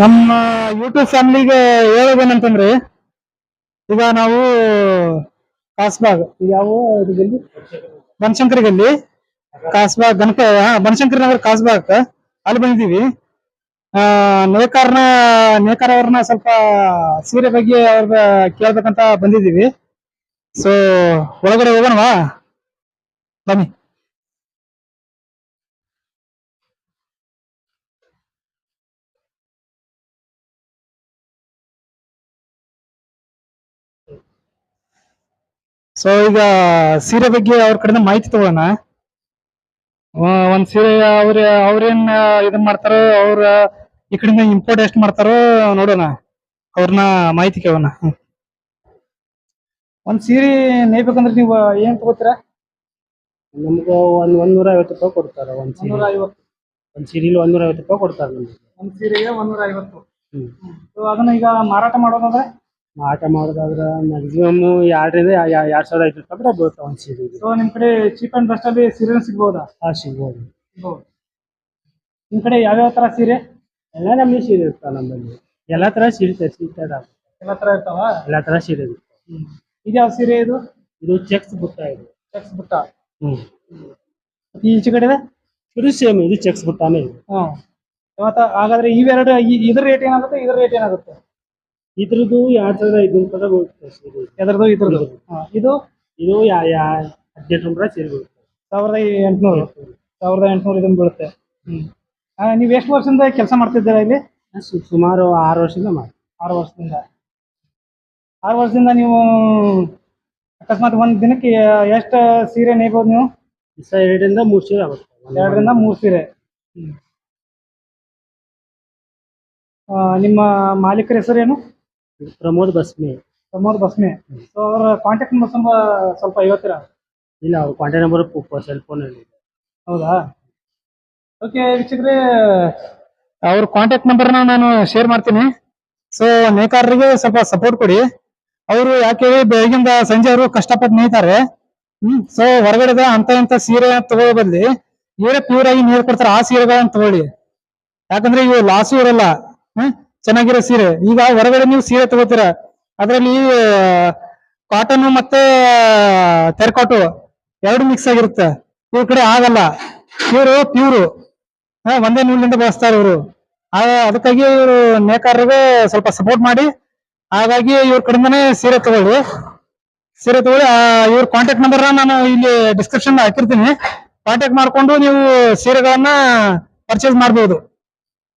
ನಮ್ಮ ಯೂಟ್ಯೂಬ್ ಫ್ಯಾಮಿಲಿಗೆ ಹೇಳೋದೇನಂತಂದ್ರೆ, ಈಗ ನಾವು ಕಾಸ್ಬಾಗ್ ಯಾವ ಇದಲ್ಲಿ ಬನಶಂಕರಿಗಲ್ಲಿ ಕಾಸ್ಬಾಗ್ ಬನಶಂಕರಿ ನಗರ ಕಾಸ್ಬಾಗ್ ಅಲ್ಲಿ ಬಂದಿದ್ದೀವಿ. ನೇಕಾರ ಅವ್ರನ್ನ ಸ್ವಲ್ಪ ಸೀರೆ ಬಗ್ಗೆ ಅವ್ರ ಕೇಳ್ಬೇಕಂತ ಬಂದಿದ್ದೀವಿ. ಸೊ ಒಳಗಡೆ ಹೋಗೋಣವಾ, ಬನ್ನಿ. ಸೊ ಈಗ ಸೀರೆ ಬಗ್ಗೆ ಅವ್ರ ಕಡೆಯಿಂದ ಮಾಹಿತಿ ತಗೋಣ. ಒಂದ್ ಸೀರೆ ಅವ್ರೇನ್ ಇದನ್ ಮಾಡ್ತಾರೋ, ಅವ್ರ ಈ ಕಡೆಯಿಂದ ಇಂಪೋರ್ಟ್ ಎಷ್ಟು ಮಾಡ್ತಾರೋ ನೋಡೋಣ, ಅವ್ರನ್ನ ಮಾಹಿತಿ ಕೇಳೋಣ. ಒಂದ್ ಸೀರೆ ನೇಯ್ಬೇಕಂದ್ರೆ ನೀವು ಏನ್ ತಗೋತೀರಾ? ನಮ್ಗ ₹150 ಕೊಡ್ತಾರ. ಒಂದ್ ಸೀರೆ 150. ಒಂದ್ ಸೀರೆಲಿ ₹150 ಕೊಡ್ತಾರ ನಮ್ಗೆ. ಒಂದ್ ಸೀರೆಗೆ 150. ಅದನ್ನ ಈಗ ಮಾರಾಟ ಮಾಡೋದಾದ್ರೆ ಮಾರಾಟ ಮಾಡೋದಾದ್ರ ಮ್ಯಾಕ್ಸಿಮಮ್ 2,000-2,500 ಬೀಳ್ತಾವ ಒಂದ್ ಸೀರೆಗೆ. ಸೊ ನಿಮ್ ಕಡೆ ಚೀಪ್ ಅಂಡ್ ಬೆಸ್ಟ್ ಅಲ್ಲಿ ಸೀರೆ ಸಿಗ್ಬೋದಾ? ಸಿಗ್ಬೋದು. ನಿಮ್ ಕಡೆ ಯಾವ್ಯಾವ ತರ ಸೀರೆ? ಎಲ್ಲಾ ನಮ್ಗೆ ಸೀರೆ ಇರ್ತಾವ ನಮ್ಮಲ್ಲಿ. ಎಲ್ಲಾ ತರ ಸೀರೆ ಸಿಗ್ತದ. ಎಲ್ಲಾ ತರ ಇರ್ತಾವ? ಎಲ್ಲಾ ತರ ಸೀರೆ ಇರ್ತಾವ. ಇದ್ಯಾವ ಸೀರೆ ಇದು? ಇದು ಚೆಕ್ಸ್ ಬುಟ್ಟ. ಇದು ಚೆಕ್ಸ್ ಬುಟ್ಟ. ಈಚೆ ಕಡೆ ಇದು ಸೇಮ್, ಇದು ಚೆಕ್ಸ್ ಬುಟ್ಟಾನೇ ಇದೆ. ಹಾಗಾದ್ರೆ ಇವೆರಡು ಇದ್ರ ರೇಟ್ ಏನಾಗುತ್ತೆ, ಇದ್ರ ರೇಟ್ ಏನಾಗುತ್ತೆ? ಇದ್ರದ್ದು ₹2,500 ಬೀಳುತ್ತೆ ಸೀರೆ. ಎದ್ರದ್ದು ಇದ್ರದ್ದು? ಇದು ಇದು 1,800 ಸೀರೆ ಬೀಳುತ್ತೆ. 1,800. 1,800 ಇದನ್ನ ಬೀಳುತ್ತೆ. ನೀವ್ ಎಷ್ಟು ವರ್ಷದಿಂದ ಕೆಲಸ ಮಾಡ್ತಿದ್ದೀರಾ ಇಲ್ಲಿ? ಸುಮಾರು 6 ವರ್ಷದಿಂದ ಮಾಡಿ. 6 ವರ್ಷದಿಂದ. 6 ವರ್ಷದಿಂದ ನೀವು ಅಕಸ್ಮಾತ್ ಒಂದ್ ದಿನಕ್ಕೆ ಎಷ್ಟು ಸೀರೆ ನೇಯ್ಬೋದು ನೀವು? 2ರಿಂದ 3 ಸೀರೆ ಆಗುತ್ತೆ. 2ರಿಂದ 3 ಸೀರೆ. ನಿಮ್ಮ ಮಾಲೀಕರ ಹೆಸರೇನು? ಪ್ರಮೋದ್ ಬಸ್ಮೆ. ಪ್ರಮೋದ್ ಬಸ್ಮೆ. ಸೊ ಅವರ ಕಾಂಟ್ಯಾಕ್ಟ್ ನಂಬರ್ ಸ್ವಲ್ಪ ಹೇಳ್ತೀರಾ? ಇಲ್ಲ, ಅವ್ರ ಕಾಂಟ್ಯಾಕ್ಟ್ ನಂಬರ್ ಸೆಲ್ ಫೋನ್ ಅಲ್ಲಿ. ಹೌದಾ? ಓಕೆ ವೀಕ್ಷಕರೇ, ಅವ್ರ ಕಾಂಟ್ಯಾಕ್ಟ್ ನಂಬರ್ನ ನಾನು ಶೇರ್ ಮಾಡ್ತೀನಿ. ಸೊ ನೇಕಾರರಿಗೆ ಸ್ವಲ್ಪ ಸಪೋರ್ಟ್ ಕೊಡಿ. ಅವರು ಯಾಕೆ ಬೆಳಗಿಂದ ಸಂಜೆ ಅವರು ಕಷ್ಟಪಟ್ಟು ನೇಯ್ತಾರೆ. ಸೊ ಹೊರಗಡೆ ಅಂತ ಸೀರೆ ತಗೊಳ್ಳೋ ಬದ್ಲಿ ಇವರೇ ಪ್ಯೂರ್ ಆಗಿ ನೀರು ಕೊಡ್ತಾರೆ ಆ ಸೀರೆಗಳನ್ನ ತಗೊಳ್ಳಿ. ಯಾಕಂದ್ರೆ ಇವು ಲಾಸು ಇರಲ್ಲ, ಚೆನ್ನಾಗಿರೋ ಸೀರೆ. ಈಗ ಹೊರಗಡೆ ನೀವು ಸೀರೆ ತಗೋತೀರ, ಅದರಲ್ಲಿ ಕಾಟನ್ ಮತ್ತೆ ಟೆರ್ಕಾಟು ಎರಡು ಮಿಕ್ಸ್ ಆಗಿರುತ್ತೆ. ಇವ್ರ ಕಡೆ ಆಗಲ್ಲ, ಇವರು ಪ್ಯೂರು ಒಂದೇ ನೂಲಿನಿಂದ ಬಳಸ್ತಾರೆ ಇವರು. ಅದಕ್ಕಾಗಿ ಇವರು ನೇಕಾರರಿಗೆ ಸ್ವಲ್ಪ ಸಪೋರ್ಟ್ ಮಾಡಿ. ಹಾಗಾಗಿ ಇವ್ರ ಕಡೆಯಿಂದನೇ ಸೀರೆ ತಗೊಳ್ಳಿ. ಇವ್ರ ಕಾಂಟ್ಯಾಕ್ಟ್ ನಂಬರ್ ನಾನು ಇಲ್ಲಿ ಡಿಸ್ಕ್ರಿಪ್ಷನ್ ಹಾಕಿರ್ತೀನಿ. ಕಾಂಟ್ಯಾಕ್ಟ್ ಮಾಡ್ಕೊಂಡು ನೀವು ಸೀರೆಗಳನ್ನ ಪರ್ಚೇಸ್ ಮಾಡಬಹುದು.